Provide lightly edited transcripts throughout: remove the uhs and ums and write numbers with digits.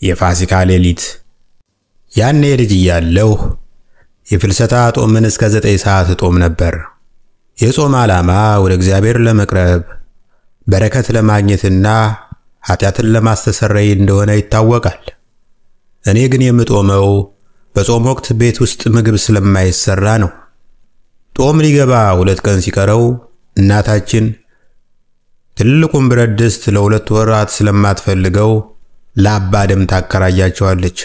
የፋሲካ ሌሊት። ያኔ ልጅ እያለሁ የፍልሰታ ጦምን እስከ 9 ሰዓት ጦም ነበር። የጾም ዓላማ ወደ እግዚአብሔር ለመቅረብ በረከት ለማግኘትና ኃጢአትን ለማስተሰረይ እንደሆነ ይታወቃል። እኔ ግን የምጦመው በጾም ወቅት ቤት ውስጥ ምግብ ስለማይሰራ ነው። ጦም ሊገባ 2 ቀን ሲቀረው እናታችን ትልቁን ብረት ድስት ለ2 ወራት ስለማትፈልገው ለአባድም ታከራያቸዋለች።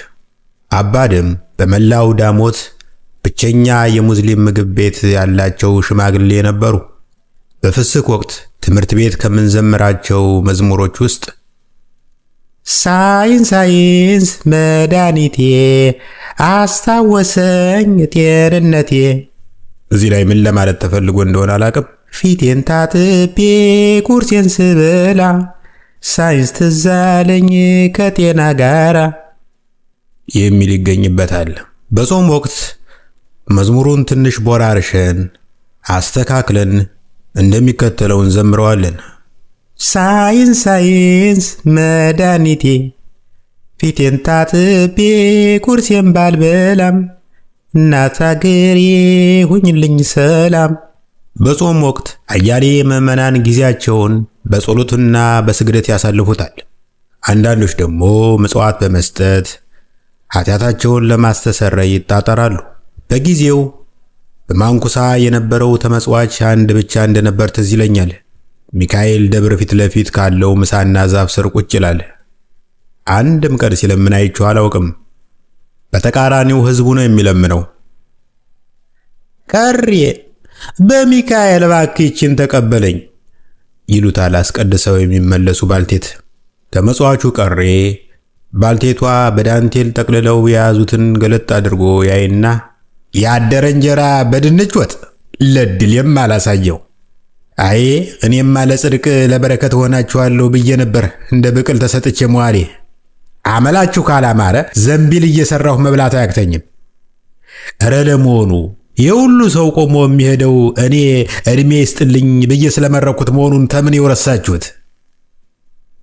አባድም በመላው ዳሞት ብቸኛ የሙስሊም ምግብ ቤት ያላቸው ሽማግሌ ነበሩ። በፍስክ ወቅት ትምህርት ቤት ከምንዘምራቸው መዝሙሮች ውስጥ ሳይንስ ሳይንስ መድኃኒቴ አስታወሰኝ ጤንነቴ፣ እዚህ ላይ ምን ለማለት ተፈልጎ እንደሆነ አላቅም። ፊቴን ታጥቤ ቁርሴን ስበላ ሳይንስ ትዝ አለኝ ከጤና ጋራ የሚል ይገኝበታል። በጾም ወቅት መዝሙሩን ትንሽ ቦራርሸን አስተካክለን እንደሚከተለው እንዘምረዋለን። ሳይንስ ሳይንስ መድኃኒቴ ፊቴን ታጥቤ ቁርሴን ባልበላም እናት አገሬ ሁኝልኝ ሰላም። በጾም ወቅት አያሌ ምዕመናን ጊዜያቸውን በጸሎትና በስግደት ያሳልፉታል። አንዳንዶች ደግሞ ምጽዋት በመስጠት ኃጢአታቸውን ለማስተሰረይ ይጣጣራሉ። በጊዜው በማንኩሳ የነበረው ተመጽዋች አንድ ብቻ እንደነበር ትዝ ይለኛል። ሚካኤል ደብር ፊት ለፊት ካለው ምሳና ዛፍ ስር ቁጭ ይላል። አንድም ቀን ሲለምን አይቼው አላውቅም። በተቃራኒው ህዝቡ ነው የሚለምነው። ቀሬ በሚካኤል እባክህን ተቀበለኝ ይሉታል አስቀድሰው የሚመለሱ ባልቴት። ተመጽዋቹ ቀሬ ባልቴቷ በዳንቴል ጠቅልለው የያዙትን ገለጥ አድርጎ ያይና ያደረ እንጀራ በድንች ወጥ ለድልም አላሳየው። አይ እኔማ ለጽድቅ ለበረከት ሆናችኋለሁ ብዬ ነበር እንደ ብቅል ተሰጥቼ መዋሌ። አመላችሁ ካላማረ ዘንቢል እየሰራሁ መብላት አያክተኝም። እረ ለመሆኑ የሁሉ ሰው ቆሞ የሚሄደው እኔ እድሜ ይስጥልኝ ብዬ ስለመረኩት መሆኑን ተምን ይወረሳችሁት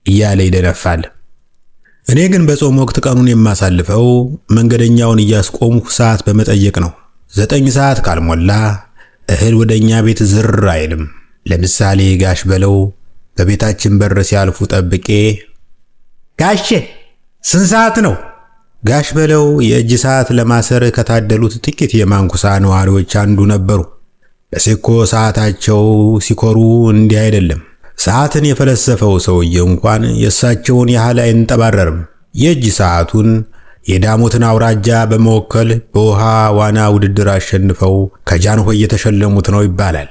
እያለ ይደነፋል። እኔ ግን በጾም ወቅት ቀኑን የማሳልፈው መንገደኛውን እያስቆምኩ ሰዓት በመጠየቅ ነው። 9 ሰዓት ካልሞላ እህል ወደኛ ቤት ዝር አይልም። ለምሳሌ ጋሽ በለው በቤታችን በር ሲያልፉ ጠብቄ ጋሼ ስንት ሰዓት ነው? ጋሽ በለው የእጅ ሰዓት ለማሰር ከታደሉት ጥቂት የማንኩሳ ነዋሪዎች አንዱ ነበሩ። በሴኮ ሰዓታቸው ሲኮሩ እንዲህ አይደለም። ሰዓትን የፈለሰፈው ሰውዬ እንኳን የእሳቸውን ያህል አይንጠባረርም። የእጅ ሰዓቱን የዳሞትን አውራጃ በመወከል በውሃ ዋና ውድድር አሸንፈው ከጃንሆይ የተሸለሙት ነው ይባላል።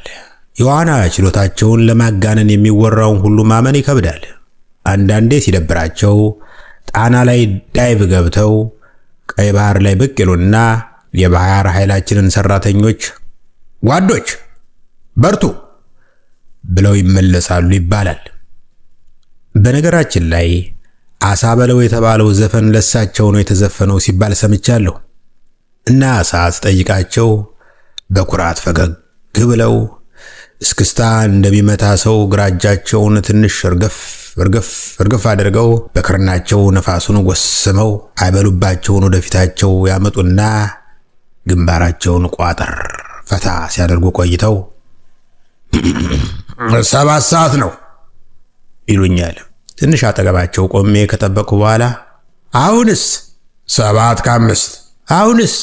የዋና ችሎታቸውን ለማጋነን የሚወራውን ሁሉ ማመን ይከብዳል። አንዳንዴ ሲደብራቸው ጣና ላይ ዳይቭ ገብተው ቀይ ባህር ላይ ብቅ ይሉና የባህር ኃይላችንን ሰራተኞች ጓዶች በርቱ ብለው ይመለሳሉ ይባላል። በነገራችን ላይ አሳ በለው የተባለው ዘፈን ለሳቸው ነው የተዘፈነው ሲባል ሰምቻለሁ። እና አሳ ጠይቃቸው በኩራት ፈገግ ብለው እስክስታ እንደሚመታ ሰው ግራጃቸውን ትንሽ እርግፍ አድርገው በክርናቸው ነፋሱን ጎስመው አይበሉባቸውን ወደፊታቸው ያመጡና ግንባራቸውን ቋጠር ፈታ ሲያደርጉ ቆይተው 7 ሰዓት ነው ይሉኛል። ትንሽ አጠገባቸው ቆሜ ከጠበቁ በኋላ አሁንስ 7:05 አሁንስ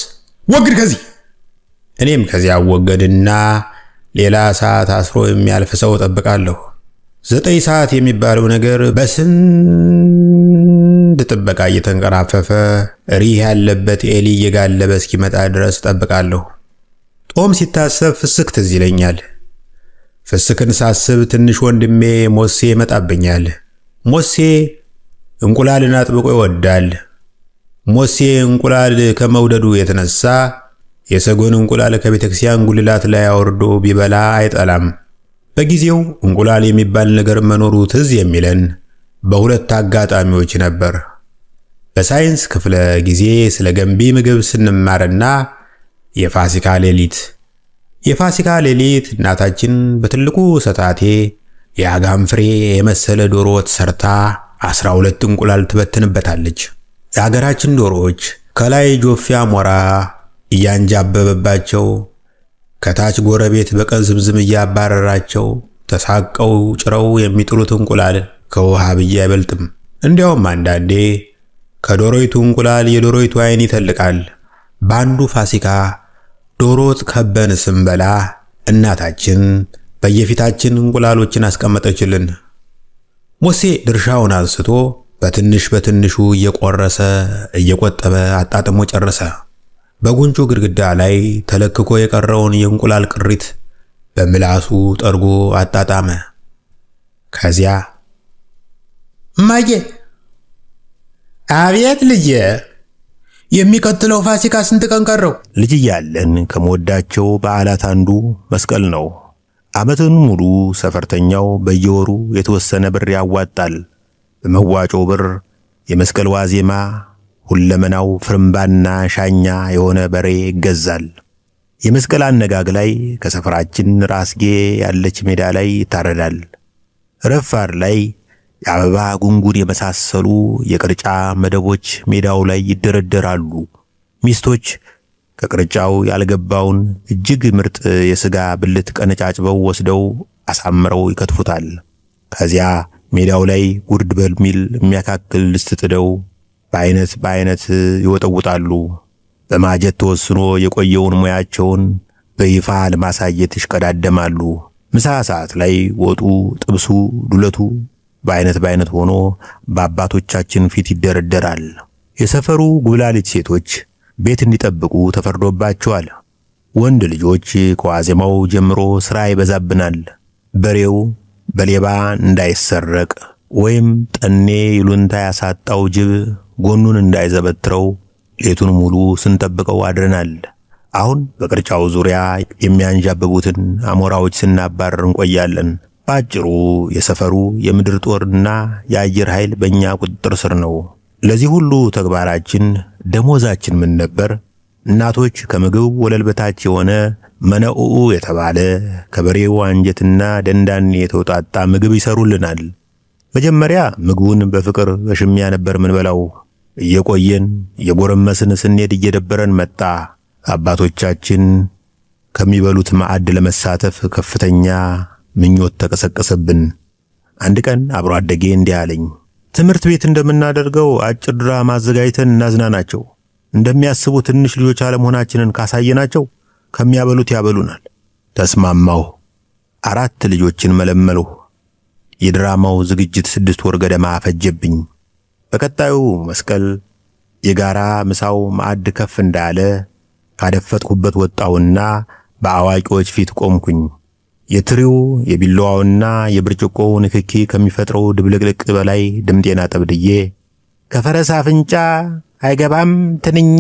ወግድ ከዚህ። እኔም ከዚያ ወገድና ሌላ ሰዓት አስሮ የሚያልፍ ሰው ጠብቃለሁ። 9 ሰዓት የሚባለው ነገር በስንት ጥበቃ እየተንቀራፈፈ ሪህ ያለበት ኤሊ እየጋለበ እስኪመጣ ድረስ ጠብቃለሁ። ጦም ሲታሰብ ፍስክ ትዝ ይለኛል። ፍስክን ሳስብ ትንሽ ወንድሜ ሞሴ ይመጣብኛል። ሞሴ እንቁላልን አጥብቆ ይወዳል። ሞሴ እንቁላል ከመውደዱ የተነሳ የሰጎን እንቁላል ከቤተክርስቲያን ጉልላት ላይ አውርዶ ቢበላ አይጠላም። በጊዜው እንቁላል የሚባል ነገር መኖሩ ትዝ የሚለን በሁለት አጋጣሚዎች ነበር። በሳይንስ ክፍለ ጊዜ ስለ ገንቢ ምግብ ስንማርና የፋሲካ ሌሊት እናታችን በትልቁ ሰታቴ የአጋም ፍሬ የመሰለ ዶሮ ወጥ ሰርታ 12 እንቁላል ትበትንበታለች። የሀገራችን ዶሮዎች ከላይ ጆፌ አሞራ እያንጃበበባቸው ከታች ጎረቤት በቀዝምዝም እያባረራቸው ተሳቀው ጭረው የሚጥሉት እንቁላል ከውሃ ብዬ አይበልጥም። እንዲያውም አንዳንዴ ከዶሮይቱ እንቁላል የዶሮይቱ አይን ይተልቃል። በአንዱ ፋሲካ ዶሮ ወጥ ከበን ስንበላ እናታችን በየፊታችን እንቁላሎችን አስቀመጠችልን። ሙሴ ድርሻውን አንስቶ በትንሽ በትንሹ እየቆረሰ እየቆጠበ አጣጥሞ ጨረሰ። በጉንጩ ግድግዳ ላይ ተለክኮ የቀረውን የእንቁላል ቅሪት በምላሱ ጠርጎ አጣጣመ። ከዚያ እማዬ፣ አቤት ልጄ፣ የሚቀጥለው ፋሲካ ስንት ቀን ቀረው? ልጅ እያለን ከመወዳቸው በዓላት አንዱ መስቀል ነው። ዓመቱን ሙሉ ሰፈርተኛው በየወሩ የተወሰነ ብር ያዋጣል። በመዋጮ ብር የመስቀል ዋዜማ ሁለመናው ፍርምባና ሻኛ የሆነ በሬ ይገዛል። የመስቀል አነጋግ ላይ ከሰፈራችን ራስጌ ያለች ሜዳ ላይ ይታረዳል። ረፋር ላይ የአበባ ጉንጉን የመሳሰሉ የቅርጫ መደቦች ሜዳው ላይ ይደረደራሉ። ሚስቶች ከቅርጫው ያልገባውን እጅግ ምርጥ የሥጋ ብልት ቀነጫጭበው ወስደው አሳምረው ይከትፉታል። ከዚያ ሜዳው ላይ ጉርድ በሚል የሚያካክል ድስት ጥደው በአይነት ይወጠውጣሉ። በማጀት ተወስኖ የቆየውን ሙያቸውን በይፋ ለማሳየት ይሽቀዳደማሉ። ምሳ ሰዓት ላይ ወጡ፣ ጥብሱ፣ ዱለቱ በአይነት ሆኖ በአባቶቻችን ፊት ይደረደራል። የሰፈሩ ጉብላሊት ሴቶች ቤት እንዲጠብቁ ተፈርዶባቸዋል። ወንድ ልጆች ከዋዜማው ጀምሮ ሥራ ይበዛብናል። በሬው በሌባ እንዳይሰረቅ ወይም ጠኔ ይሉንታ ያሳጣው ጅብ ጎኑን እንዳይዘበትረው ሌቱን ሙሉ ስንጠብቀው አድረናል። አሁን በቅርጫው ዙሪያ የሚያንዣብቡትን አሞራዎች ስናባረር እንቆያለን። ባጭሩ የሰፈሩ የምድር ጦርና የአየር ኃይል በእኛ ቁጥጥር ስር ነው። ለዚህ ሁሉ ተግባራችን ደሞዛችን ምን ነበር? እናቶች ከምግብ ወለል በታች የሆነ መነኡኡ የተባለ ከበሬው አንጀትና ደንዳኔ የተውጣጣ ምግብ ይሰሩልናል። መጀመሪያ ምግቡን በፍቅር በሽሚያ ነበር ምንበላው። እየቆየን እየጎረመስን ስንሄድ እየደበረን መጣ። አባቶቻችን ከሚበሉት ማዕድ ለመሳተፍ ከፍተኛ ምኞት ተቀሰቀሰብን። አንድ ቀን አብሮ አደጌ እንዲህ አለኝ፣ ትምህርት ቤት እንደምናደርገው አጭር ድራማ አዘጋጅተን እናዝናናቸው። እንደሚያስቡ ትንሽ ልጆች አለመሆናችንን ካሳየናቸው ከሚያበሉት ያበሉናል። ተስማማሁ። 4 ልጆችን መለመልሁ። የድራማው ዝግጅት 6 ወር ገደማ ፈጀብኝ። በቀጣዩ መስቀል የጋራ ምሳው ማዕድ ከፍ እንዳለ ካደፈጥኩበት ወጣውና በአዋቂዎች ፊት ቆምኩኝ። የትሪው የቢላዋውና የብርጭቆው ንክኪ ከሚፈጥረው ድብልቅልቅ በላይ ድምጤን አጠብድዬ ከፈረስ አፍንጫ አይገባም ትንኜ፣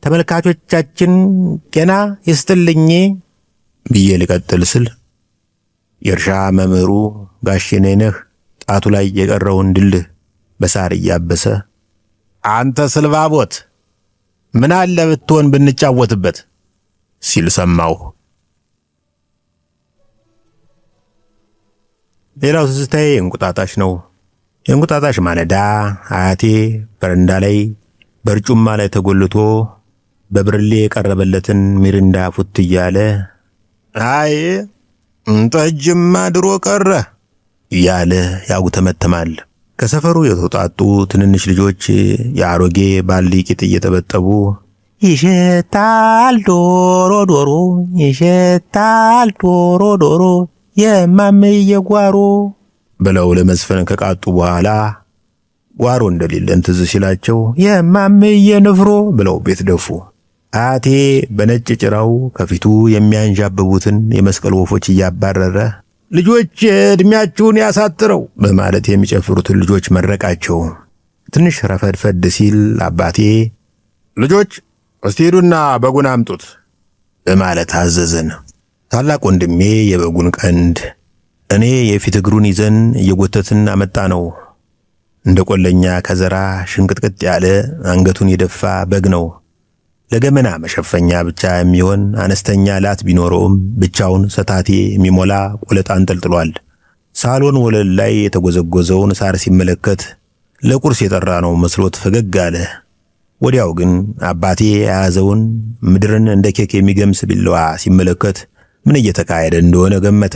ተመልካቾቻችን ጤና ይስጥልኝ ብዬ ልቀጥል ስል የእርሻ መምህሩ ጋሼ ነህ ጣቱ ላይ የቀረውን ድል በሳር እያበሰ አንተ ስልባቦት ምን አለ ብትሆን ብንጫወትበት ሲል ሰማሁ። ሌላው ትዝታዬ እንቁጣጣሽ ነው። የእንቁጣጣሽ ማለዳ አያቴ በረንዳ ላይ በርጩማ ላይ ተጎልቶ በብርሌ የቀረበለትን ሚሪንዳ ፉት እያለ አይ ጠጅማ ድሮ ቀረ እያለ ያጉተመተማል። ከሰፈሩ የተውጣጡ ትንንሽ ልጆች የአሮጌ ባልዲ ቂጥ እየጠበጠቡ ይሸታል ዶሮ ዶሮ ይሸታል ዶሮ ዶሮ የማምዬ ጓሮ ብለው ለመዝፈን ከቃጡ በኋላ ጓሮ እንደሌለን ትዝ ሲላቸው የማምዬ ንፍሮ ብለው ቤት ደፉ። አያቴ በነጭ ጭራው ከፊቱ የሚያንዣብቡትን የመስቀል ወፎች እያባረረ ልጆች እድሜያችሁን ያሳጥረው በማለት የሚጨፍሩትን ልጆች መረቃቸው። ትንሽ ረፈድፈድ ሲል አባቴ ልጆች እስቲ ሄዱና በጉን አምጡት በማለት አዘዘን። ታላቅ ወንድሜ የበጉን ቀንድ እኔ የፊት እግሩን ይዘን እየጎተትን አመጣ ነው። እንደ ቆለኛ ከዘራ ሽንቅጥቅጥ ያለ አንገቱን የደፋ በግ ነው። ለገመና መሸፈኛ ብቻ የሚሆን አነስተኛ ላት ቢኖረውም ብቻውን ሰታቴ የሚሞላ ቆለጣ አንጠልጥሏል። ሳሎን ወለል ላይ የተጎዘጎዘውን ሳር ሲመለከት ለቁርስ የጠራ ነው መስሎት ፈገግ አለ። ወዲያው ግን አባቴ የያዘውን ምድርን እንደ ኬክ የሚገምስ ቢላዋ ሲመለከት ምን እየተካሄደ እንደሆነ ገመተ።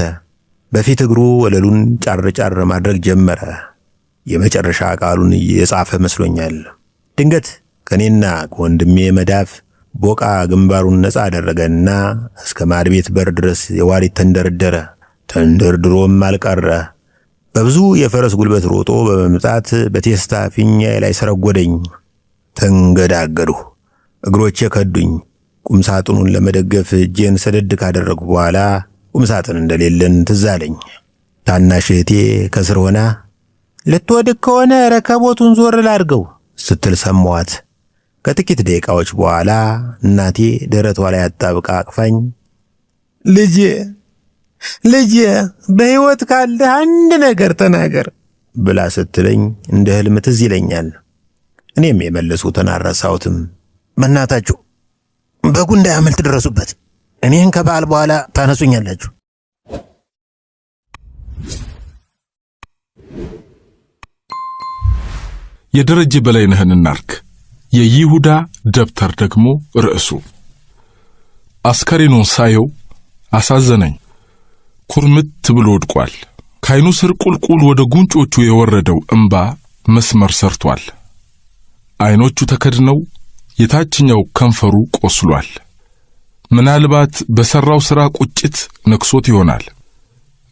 በፊት እግሩ ወለሉን ጫር ጫር ማድረግ ጀመረ። የመጨረሻ ቃሉን የጻፈ መስሎኛል። ድንገት ከኔና ከወንድሜ መዳፍ ቦቃ ግንባሩን ነፃ አደረገና እስከ ማድቤት በር ድረስ የዋሊት ተንደረደረ። ተንደርድሮም አልቀረ። በብዙ የፈረስ ጉልበት ሮጦ በመምጣት በቴስታ ፊኛዬ ላይ ሰረጎደኝ። ተንገዳገዱ። እግሮቼ ከዱኝ። ቁምሳጥኑን ለመደገፍ እጄን ሰደድ ካደረጉ በኋላ ቁምሳጥን እንደሌለን ትዝ አለኝ። ታናሽ እህቴ ከስር ሆና ልትወድቅ ከሆነ ረከቦቱን ዞር ላድርገው ስትል ሰማኋት። ከጥቂት ደቂቃዎች በኋላ እናቴ ደረቷ ላይ አጣብቃ አቅፋኝ ልጄ በሕይወት ካለ አንድ ነገር ተናገር ብላ ስትለኝ እንደ ህልም ትዝ ይለኛል። እኔም የመለሱትን አልረሳሁትም። በእናታችሁ በጉ እንዳያመልጥ ድረሱበት፣ እኔን ከበዓል በኋላ ታነሱኛላችሁ። የደረጀ በላይነህን እናርክ። የይሁዳ ደብተር ደግሞ ርዕሱ። አስከሬኑን ሳየው አሳዘነኝ። ኩርምት ብሎ ወድቋል። ከዓይኑ ስር ቁልቁል ወደ ጉንጮቹ የወረደው እንባ መስመር ሰርቷል። ዓይኖቹ ተከድነው የታችኛው ከንፈሩ ቆስሏል። ምናልባት በሰራው ሥራ ቁጭት ነክሶት ይሆናል።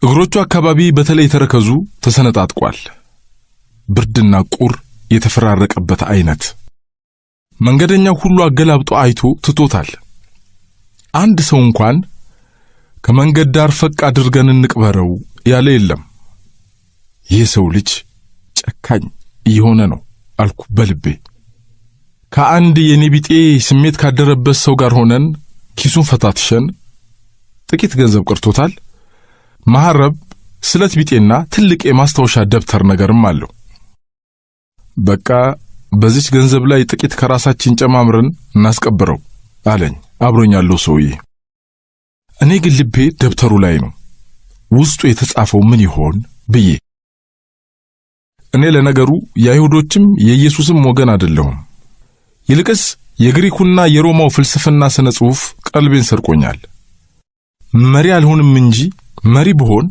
እግሮቹ አካባቢ በተለይ ተረከዙ ተሰነጣጥቋል። ብርድና ቁር የተፈራረቀበት አይነት። መንገደኛው ሁሉ አገላብጦ አይቶ ትቶታል። አንድ ሰው እንኳን ከመንገድ ዳር ፈቅ አድርገን እንቅበረው ያለ የለም። ይህ ሰው ልጅ ጨካኝ እየሆነ ነው አልኩ በልቤ። ከአንድ የኔቢጤ ስሜት ካደረበት ሰው ጋር ሆነን ኪሱን ፈታትሸን ጥቂት ገንዘብ ቀርቶታል። መሐረብ፣ ስለት ቢጤና ትልቅ የማስታወሻ ደብተር ነገርም አለው። በቃ በዚህ ገንዘብ ላይ ጥቂት ከራሳችን ጨማምረን እናስቀብረው አለኝ አብሮኝ ያለው ሰውዬ። እኔ ግን ልቤ ደብተሩ ላይ ነው። ውስጡ የተጻፈው ምን ይሆን ብዬ። እኔ ለነገሩ የአይሁዶችም የኢየሱስም ወገን አይደለሁም። ይልቅስ የግሪኩና የሮማው ፍልስፍና ስነ ጽሑፍ ቀልቤን ሰርቆኛል። መሪ አልሆንም እንጂ መሪ ብሆን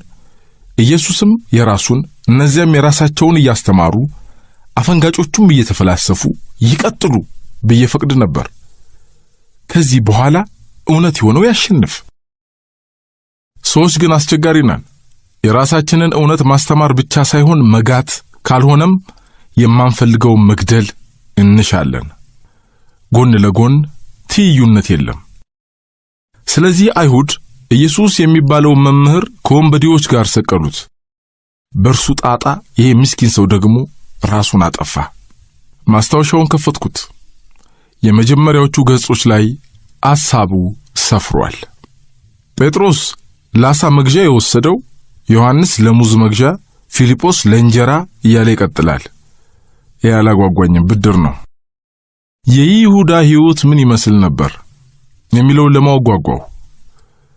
ኢየሱስም የራሱን እነዚያም የራሳቸውን እያስተማሩ አፈንጋጮቹም እየተፈላሰፉ ይቀጥሉ ብዬ ፈቅድ ነበር። ከዚህ በኋላ እውነት የሆነው ያሸንፍ። ሰዎች ግን አስቸጋሪ ነን። የራሳችንን እውነት ማስተማር ብቻ ሳይሆን መጋት፣ ካልሆነም የማንፈልገው መግደል እንሻለን። ጎን ለጎን ትይዩነት የለም። ስለዚህ አይሁድ ኢየሱስ የሚባለው መምህር ከወንበዴዎች ጋር ሰቀሉት። በእርሱ ጣጣ ይሄ ምስኪን ሰው ደግሞ ራሱን አጠፋ። ማስታወሻውን ከፈትኩት። የመጀመሪያዎቹ ገጾች ላይ አሳቡ ሰፍሯል። ጴጥሮስ ለዓሣ መግዣ የወሰደው፣ ዮሐንስ ለሙዝ መግዣ፣ ፊልጶስ ለእንጀራ እያለ ይቀጥላል። ያላጓጓኝም ብድር ነው። የይሁዳ ሕይወት ምን ይመስል ነበር የሚለውን ለማወጓጓው።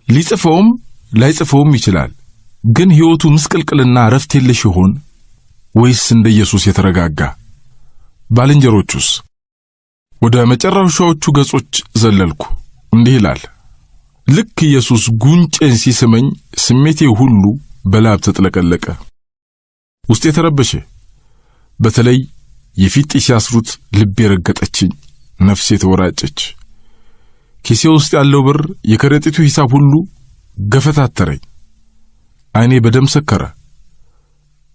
ሊጽፈውም ላይጽፈውም ይችላል። ግን ሕይወቱ ምስቅልቅልና ረፍት የለሽ ይሆን ወይስ እንደ ኢየሱስ የተረጋጋ? ባልንጀሮቹስ? ወደ መጨረሻዎቹ ገጾች ዘለልኩ። እንዲህ ይላል። ልክ ኢየሱስ ጉንጬን ሲስመኝ ስሜቴ ሁሉ በላብ ተጥለቀለቀ። ውስጤ ተረበሸ። በተለይ የፊት ሲያስሩት ልቤ ረገጠችኝ፣ ነፍሴ ተወራጨች። ኪሴ ውስጥ ያለው ብር፣ የከረጢቱ ሂሳብ ሁሉ ገፈታተረኝ። ዓይኔ በደም ሰከረ።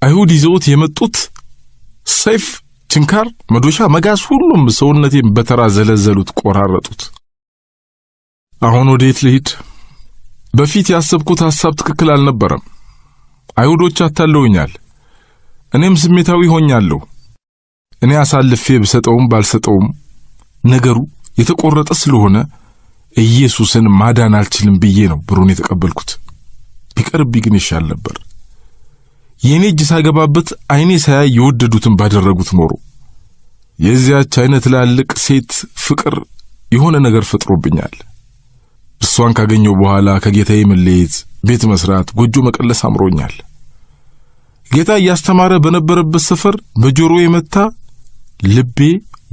አይሁድ ይዘውት የመጡት ሰይፍ፣ ችንካር፣ መዶሻ፣ መጋዝ ሁሉም ሰውነቴን በተራ ዘለዘሉት፣ ቆራረጡት። አሁን ወዴት ልሂድ? በፊት ያሰብኩት ሐሳብ ትክክል አልነበረም። አይሁዶች አታለውኛል። እኔም ስሜታዊ ሆኛለሁ። እኔ አሳልፌ ብሰጠውም ባልሰጠውም ነገሩ የተቆረጠ ስለሆነ ኢየሱስን ማዳን አልችልም ብዬ ነው ብሩን የተቀበልኩት። ቢቀርብኝ ግን ይሻል ነበር። የኔ እጅ ሳይገባበት አይኔ ሳያይ የወደዱትን ባደረጉት ኖሮ። የዚያች አይነት ትላልቅ ሴት ፍቅር የሆነ ነገር ፈጥሮብኛል። እሷን ካገኘው በኋላ ከጌታዬ መለየት፣ ቤት መስራት፣ ጎጆ መቀለስ አምሮኛል። ጌታ እያስተማረ በነበረበት ሰፈር በጆሮ የመታ ልቤ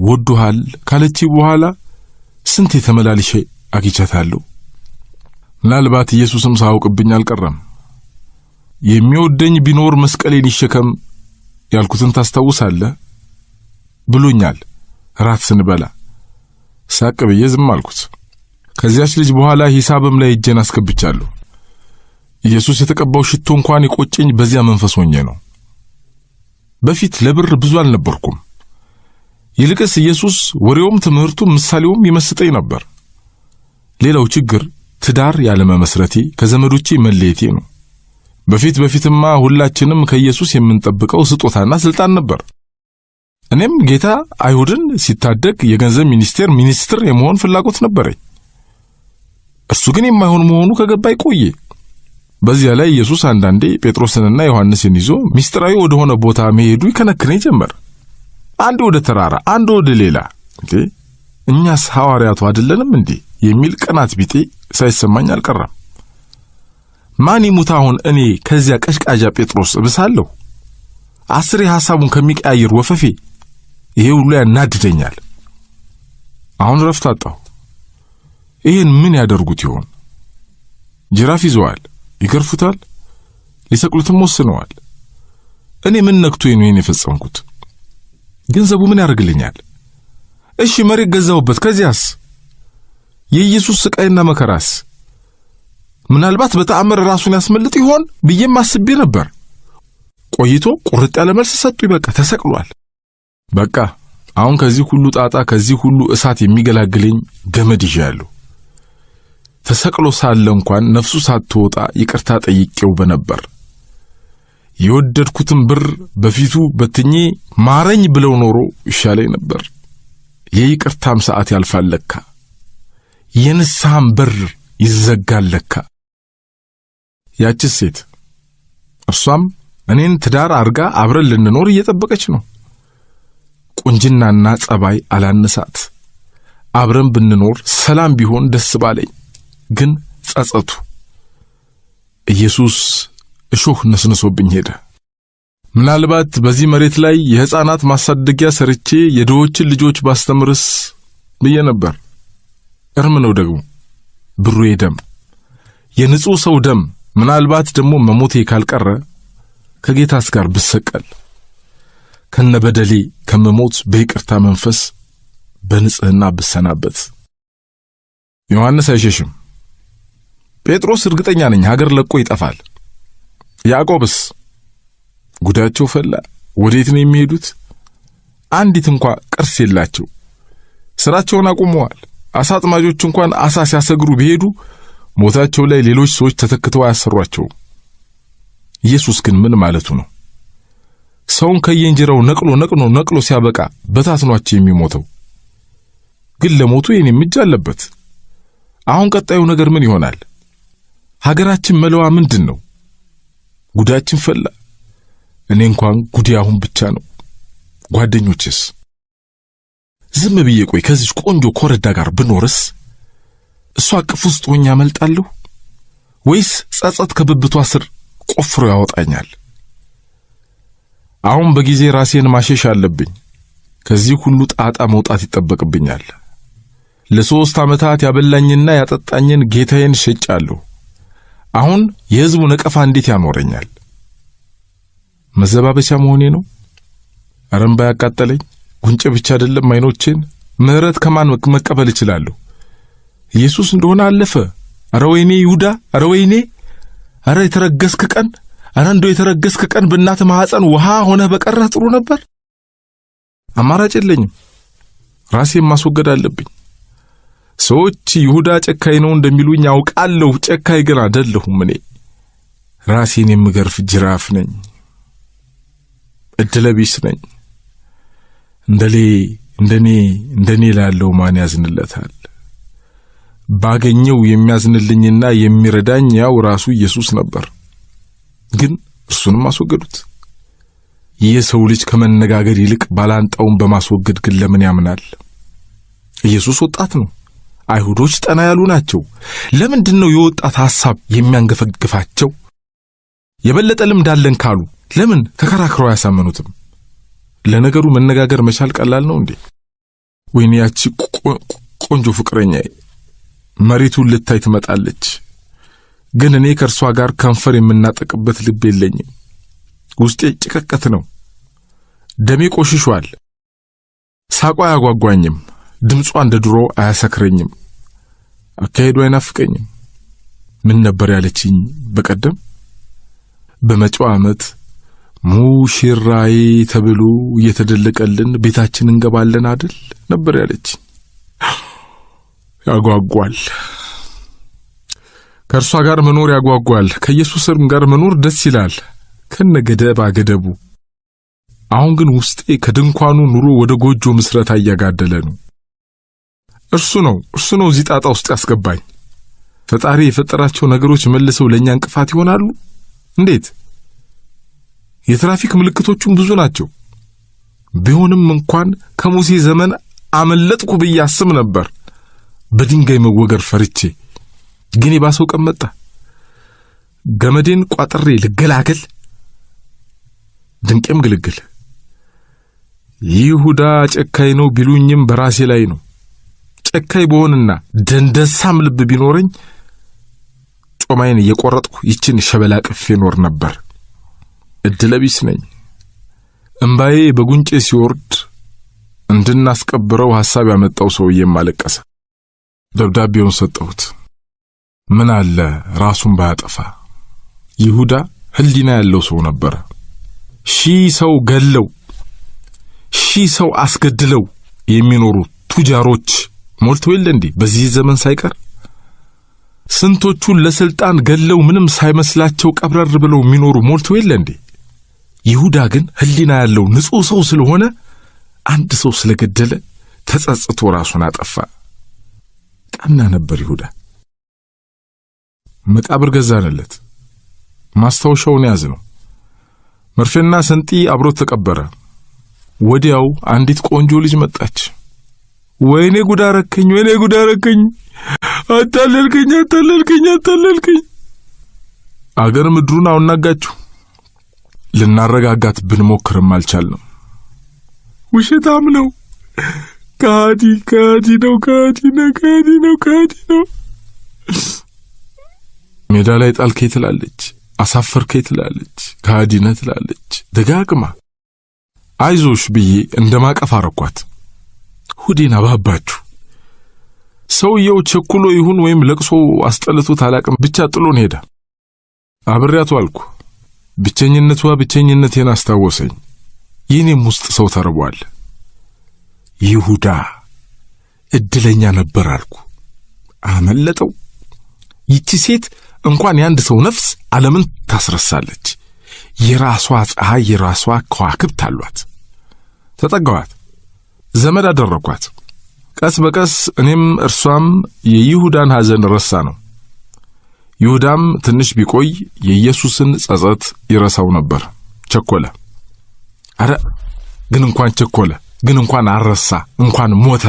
ወዶሃል ካለች በኋላ ስንት የተመላልሼ አግኝቻታለሁ። ምናልባት ኢየሱስም ሳያውቅብኝ አልቀረም። የሚወደኝ ቢኖር መስቀሌን ይሸከም ያልኩትን ታስታውሳለህ ብሎኛል። ራት ስንበላ ሳቅ ብዬ ዝም አልኩት። ከዚያች ልጅ በኋላ ሂሳብም ላይ እጄን አስገብቻለሁ። ኢየሱስ የተቀባው ሽቶ እንኳን የቆጨኝ በዚያ መንፈስ ሆኜ ነው። በፊት ለብር ብዙ አልነበርኩም። ይልቅስ ኢየሱስ ወሬውም ትምህርቱም ምሳሌውም ይመስጠኝ ነበር። ሌላው ችግር ትዳር ያለ መመስረቴ ከዘመዶቼ መለየቴ ነው። በፊትማ ሁላችንም ከኢየሱስ የምንጠብቀው ስጦታና ስልጣን ነበር። እኔም ጌታ አይሁድን ሲታደግ የገንዘብ ሚኒስትር የመሆን ፍላጎት ነበረኝ። እርሱ ግን የማይሆን መሆኑ ከገባኝ ቆየ። በዚያ ላይ ኢየሱስ አንዳንዴ ጴጥሮስንና ዮሐንስን ይዞ ሚስጥራዊ ወደ ሆነ ቦታ መሄዱ ይከነክነኝ ጀመር። አንድ ወደ ተራራ፣ አንድ ወደ ሌላ። እኛስ ሐዋርያቱ አይደለንም እንዴ የሚል ቅናት ቢጤ ሳይሰማኝ አልቀረም። ማን ይሙት አሁን እኔ ከዚያ ቀሽቃጃ ጴጥሮስ እብሳለሁ? 10 ሐሳቡን ከሚቀያየር ወፈፌ ይሄ ሁሉ ያናድደኛል። አሁን ረፍት አጣሁ። ይሄን ምን ያደርጉት ይሆን? ጅራፍ ይዘዋል፣ ይገርፉታል፣ ሊሰቅሉትም ወስነዋል። እኔ ምን ነክቶኝ ነው ይሄን የፈጸምኩት? ገንዘቡ ምን ያደርግልኛል? እሺ መሬት ገዛሁበት፣ ከዚያስ? የኢየሱስ ስቃይና መከራስ ምናልባት በተአምር ራሱን ያስመልጥ ይሆን ብዬም አስቤ ነበር። ቆይቶ ቁርጥ ያለ መልስ ሰጡኝ። በቃ ተሰቅሏል። በቃ አሁን ከዚህ ሁሉ ጣጣ ከዚህ ሁሉ እሳት የሚገላግለኝ ገመድ ይዣለሁ። ተሰቅሎ ሳለ እንኳን ነፍሱ ሳትወጣ ይቅርታ ጠይቄው በነበር። የወደድኩትን ብር በፊቱ በትኜ ማረኝ ብለው ኖሮ ይሻለኝ ነበር። የይቅርታም ሰዓት ያልፋል ለካ፣ የንስሐም በር ይዘጋል ለካ። ያቺ ሴት እርሷም እኔን ትዳር አርጋ አብረን ልንኖር እየጠበቀች ነው። ቁንጅናና ጸባይ አላነሳት። አብረን ብንኖር ሰላም ቢሆን ደስ ባለኝ። ግን ጸጸቱ ኢየሱስ እሾህ ነስንሶብኝ ሄደ። ምናልባት በዚህ መሬት ላይ የሕፃናት ማሳደጊያ ሰርቼ የድሆችን ልጆች ባስተምርስ ብዬ ነበር። እርም ነው ደግሞ ብሩ የደም የንጹህ ሰው ደም። ምናልባት ደግሞ መሞቴ ካልቀረ ከጌታስ ጋር ብሰቀል ከነበደሌ ከመሞት በይቅርታ መንፈስ በንጽህና ብሰናበት። ዮሐንስ አይሸሽም። ጴጥሮስ እርግጠኛ ነኝ ሀገር ለቆ ይጠፋል። ያዕቆብስ ጉዳቸው ፈላ። ወዴት ነው የሚሄዱት? አንዲት እንኳን ቅርስ የላቸው። ስራቸውን አቁመዋል። አሳ አጥማጆች እንኳን አሳ ሲያሰግሩ ቢሄዱ ሞታቸው ላይ ሌሎች ሰዎች ተተክተው አያሰሯቸው። ኢየሱስ ግን ምን ማለቱ ነው? ሰውን ከየእንጀራው ነቅሎ ሲያበቃ በታትኗቸው የሚሞተው ግን ለሞቱ የኔም እጅ አለበት። አሁን ቀጣዩ ነገር ምን ይሆናል? ሀገራችን መለዋ ምንድን ነው? ጉዳችን ፈላ። እኔ እንኳን ጉዴ አሁን ብቻ ነው። ጓደኞችስ? ዝም ብዬ ቆይ ከዚህ ቆንጆ ኮረዳ ጋር ብኖርስ? እሷ አቅፍ ውስጥ ሆኜ አመልጣለሁ ወይስ ጸጸት ከብብቷ ስር ቆፍሮ ያወጣኛል? አሁን በጊዜ ራሴን ማሸሽ አለብኝ። ከዚህ ሁሉ ጣጣ መውጣት ይጠበቅብኛል። ለ3 ዓመታት ያበላኝና ያጠጣኝን ጌታዬን ሸጫለሁ። አሁን የሕዝቡ ነቀፋ እንዴት ያኖረኛል? መዘባበቻ መሆኔ ነው። አረምባ ያቃጠለኝ ጉንጭ ብቻ አይደለም አይኖቼን። ምህረት ከማን መቀበል እችላለሁ? ኢየሱስ እንደሆነ አለፈ። አረ ወይኔ ይሁዳ፣ አረ ወይኔ፣ አረ የተረገስክ ቀን፣ አረ እንደው የተረገስክ ቀን በእናት ማህፀን ውሃ ሆነ በቀረህ ጥሩ ነበር። አማራጭ የለኝም። ራሴን ማስወገድ አለብኝ። ሰዎች ይሁዳ ጨካኝ ነው እንደሚሉኝ አውቃለሁ። ጨካኝ ግን አይደለሁም። እኔ ራሴን የምገርፍ ጅራፍ ነኝ። እድለቢስ ነኝ። እንደኔ ላለው ማን ያዝንለታል? ባገኘው የሚያዝንልኝና የሚረዳኝ ያው ራሱ ኢየሱስ ነበር። ግን እርሱንም አስወገዱት። የሰው ልጅ ከመነጋገር ይልቅ ባላንጣውን በማስወገድ ግን ለምን ያምናል? ኢየሱስ ወጣት ነው። አይሁዶች ጠና ያሉ ናቸው። ለምንድን ነው የወጣት ሐሳብ የሚያንገፈግፋቸው? የበለጠ ልምድ አለን ካሉ ለምን ተከራክረው ያሳመኑትም? ለነገሩ መነጋገር መቻል ቀላል ነው እንዴ? ወይኔ ያቺ ቆንጆ ፍቅረኛዬ መሬቱን ልታይ ትመጣለች። ግን እኔ ከእርሷ ጋር ከንፈር የምናጠቅበት ልብ የለኝም። ውስጤ ጭቀቀት ነው። ደሜ ቆሽሿል። ሳቋ አያጓጓኝም። ድምጿ እንደ ድሮ አያሰክረኝም። አካሄዱ አይናፍቀኝም። ምን ነበር ያለችኝ በቀደም? በመጪው ዓመት ሙሽራዬ ተብሎ እየተደለቀልን ቤታችን እንገባለን አይደል ነበር ያለችኝ። ያጓጓል። ከእርሷ ጋር መኖር ያጓጓል። ከኢየሱስም ጋር መኖር ደስ ይላል ከነገደብ አገደቡ። አሁን ግን ውስጤ ከድንኳኑ ኑሮ ወደ ጎጆ ምስረታ እያጋደለ ነው። እርሱ ነው እዚህ ጣጣ ውስጥ ያስገባኝ። ፈጣሪ የፈጠራቸው ነገሮች መልሰው ለኛ እንቅፋት ይሆናሉ። እንዴት? የትራፊክ ምልክቶቹም ብዙ ናቸው። ቢሆንም እንኳን ከሙሴ ዘመን አመለጥኩ ብዬ አስብ ነበር በድንጋይ መወገር ፈርቼ። ግን የባሰው ቀን መጣ። ገመዴን ቋጥሬ ልገላገል። ድንቄም ግልግል። ይሁዳ ጨካይ ነው ቢሉኝም በራሴ ላይ ነው። ጨካይ በሆንና ደንደሳም ልብ ቢኖረኝ ጮማዬን እየቆረጥኩ ይችን ሸበላ ቅፌ ኖር ነበር። እድለቢስ ነኝ። እምባዬ በጉንጬ ሲወርድ እንድናስቀብረው ሐሳብ ያመጣው ሰውዬም አለቀሰ። ደብዳቤውን ሰጠሁት። ምን አለ ራሱን ባያጠፋ። ይሁዳ ህሊና ያለው ሰው ነበር። 1000 ሰው ገለው 1000 ሰው አስገድለው የሚኖሩ ቱጃሮች ሞልተው የለ እንዴ በዚህ ዘመን ሳይቀር? ስንቶቹን ለስልጣን ገለው ምንም ሳይመስላቸው ቀብረር ብለው የሚኖሩ ሞልተው የለ እንዴ? ይሁዳ ግን ህሊና ያለው ንጹህ ሰው ስለሆነ አንድ ሰው ስለገደለ ተጸጽቶ ራሱን አጠፋ። ቀና ነበር ይሁዳ። መቃብር ገዛንለት። ማስታወሻውን ያዝ ነው። መርፌና ሰንጢ አብሮት ተቀበረ። ወዲያው አንዲት ቆንጆ ልጅ መጣች። ወይኔ ጉዳረከኝ አታለልከኝ። አገር ምድሩን አውናጋችሁ። ልናረጋጋት ብንሞክርም አልቻልንም። ውሸታም ነው። ካዲ ነው። ሜዳ ላይ ጣልከኝ ትላለች፣ አሳፈርከኝ ትላለች፣ ካዲነህ ትላለች ደጋግማ። አይዞሽ ብዬ እንደማቀፍ አረኳት። ሁዴን አባባችሁ። ሰውየው ቸኩሎ ይሁን ወይም ለቅሶ አስጠልቶት አላቅም፣ ብቻ ጥሎን ሄደ። አብሬያቱ አልኩ። ብቸኝነቴን አስታወሰኝ። የኔም ውስጥ ሰው ተርቧል። ይሁዳ እድለኛ ነበር አልኩ። አመለጠው። ይቺ ሴት እንኳን ያንድ ሰው ነፍስ ዓለምን ታስረሳለች። የራሷ ፀሐይ፣ የራሷ ከዋክብት አሏት። ተጠጋዋት፣ ዘመድ አደረኳት። ቀስ በቀስ እኔም እርሷም የይሁዳን ሐዘን ረሳ ነው። ይሁዳም ትንሽ ቢቆይ የኢየሱስን ጸጸት ይረሳው ነበር። ቸኮለ። አረ ግን እንኳን ቸኮለ፣ ግን እንኳን አረሳ፣ እንኳን ሞተ።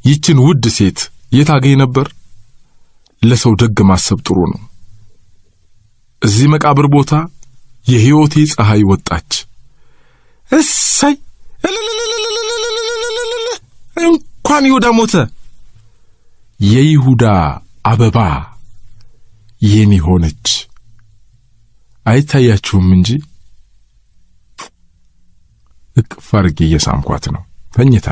ይችን ውድ ሴት የታገኝ ነበር? ለሰው ደግ ማሰብ ጥሩ ነው። እዚህ መቃብር ቦታ የሕይወቴ ፀሐይ ወጣች። እሰይ! እንኳን ይሁዳ ሞተ። የይሁዳ አበባ የኔ ሆነች። አይታያችሁም እንጂ እቅፍ አድርጌ እየሳምኳት ነው። ተኝታ